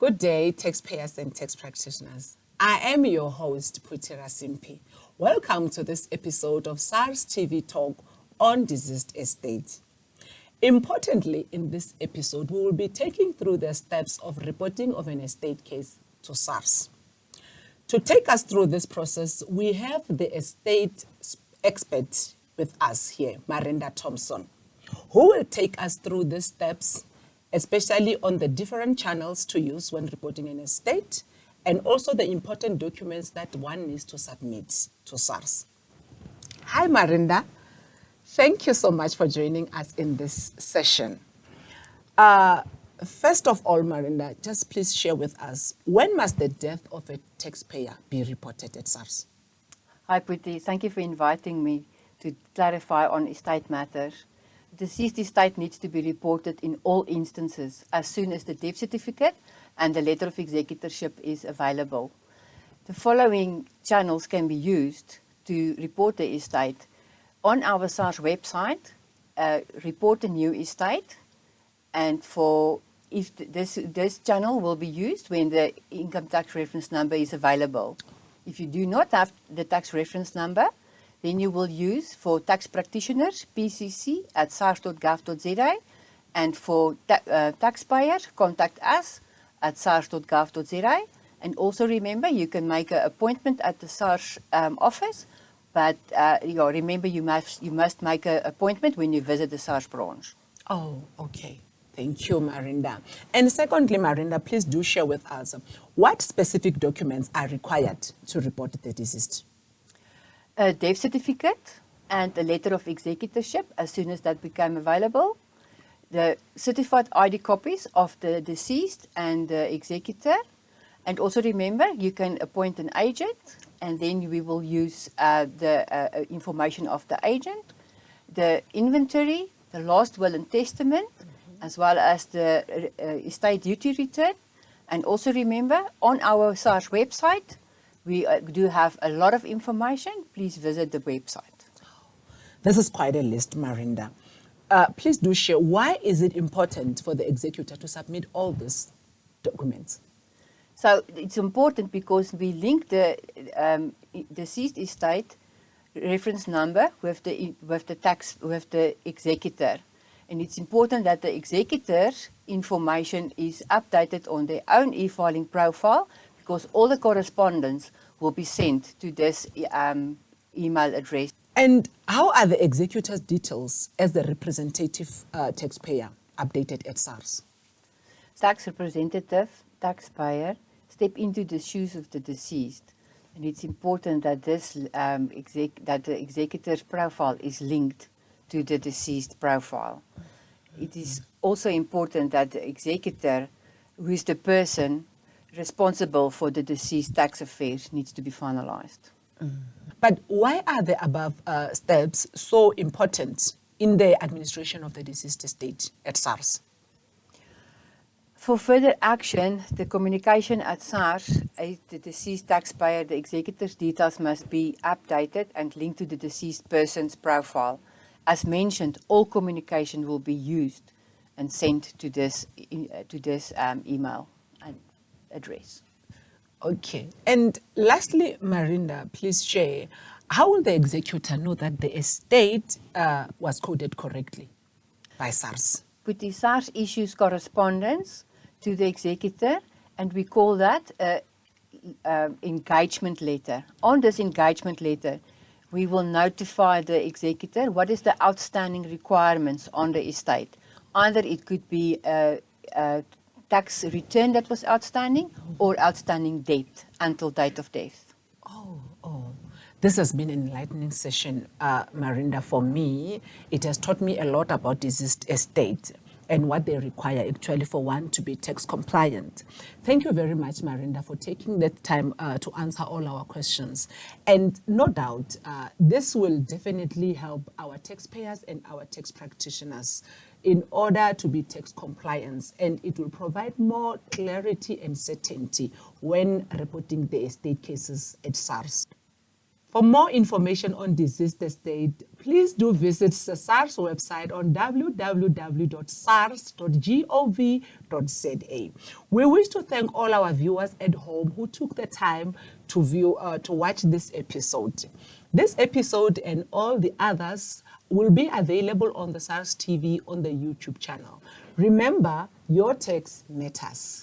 Good day, taxpayers and tax practitioners. I am your host, Putira Simpi. Welcome to this episode of SARS TV Talk on deceased estate. Importantly, in this episode, we will be taking through the steps of reporting of an estate case to SARS. To take us through this process, we have the estate expert with us here, Marinda Thompson, who will take us through these steps, especially on the different channels to use when reporting an estate, and also the important documents that one needs to submit to SARS. Hi, Marinda. Thank you so much for joining us in this session. First of all, Marinda, just please share with us, when must the death of a taxpayer be reported at SARS? Hi, Puti. Thank you for inviting me to clarify on estate matters. Deceased estate needs to be reported in all instances as soon as the death certificate and the letter of executorship is available. The following channels can be used to report the estate. On our SARS website, report a new estate, and if this channel will be used when the income tax reference number is available. If you do not have the tax reference number, then you will use for tax practitioners, PCC at sars.gov.za, and for taxpayers, contact us at sars.gov.za. And also remember, you can make an appointment at the SARS office, but remember you must make an appointment when you visit the SARS branch. Oh, okay. Thank you, Marinda. And secondly, Marinda, please do share with us what specific documents are required to report the deceased. A death certificate and a letter of executorship as soon as that became available. The certified ID copies of the deceased and the executor. And also remember, you can appoint an agent, and then we will use the information of the agent, the inventory, the last will and testament, as well as the estate duty return. And also remember, on our SARS website, we do have a lot of information. Please visit the website. This is quite a list, Marinda. Please do share, why is it important for the executor to submit all these documents? So it's important because we link the deceased estate reference number with the executor. And it's important that the executor's information is updated on their own e-filing profile, because all the correspondence will be sent to this email address. And how are the executor's details as the representative taxpayer updated at SARS? Tax representative, taxpayer, step into the shoes of the deceased. And it's important that that the executor's profile is linked to the deceased profile. It is also important that the executor, who is the person responsible for the deceased tax affairs, needs to be finalized. But why are the above steps so important in the administration of the deceased estate at SARS? For further action, the communication at SARS, the deceased taxpayer, the executor's details must be updated and linked to the deceased person's profile. As mentioned, all communication will be used and sent to this email address. Okay. And lastly, Marinda, please share, how will the executor know that the estate was coded correctly by SARS? But the SARS issues correspondence to the executor, and we call that engagement letter. On this engagement letter, we will notify the executor what is the outstanding requirements on the estate. Either it could be a tax return that was outstanding or outstanding debt until date of death. Oh, this has been an enlightening session, Marinda, for me. It has taught me a lot about deceased estate and what they require actually for one to be tax compliant. Thank you very much, Marinda, for taking that time to answer all our questions. And no doubt, this will definitely help our taxpayers and our tax practitioners in order to be tax compliant, and it will provide more clarity and certainty when reporting the estate cases at SARS. For more information on deceased estate, please do visit the SARS website on www.sars.gov.za. We wish to thank all our viewers at home who took the time to watch this episode. This episode and all the others will be available on the SARS TV on the YouTube channel. Remember, your tax matters.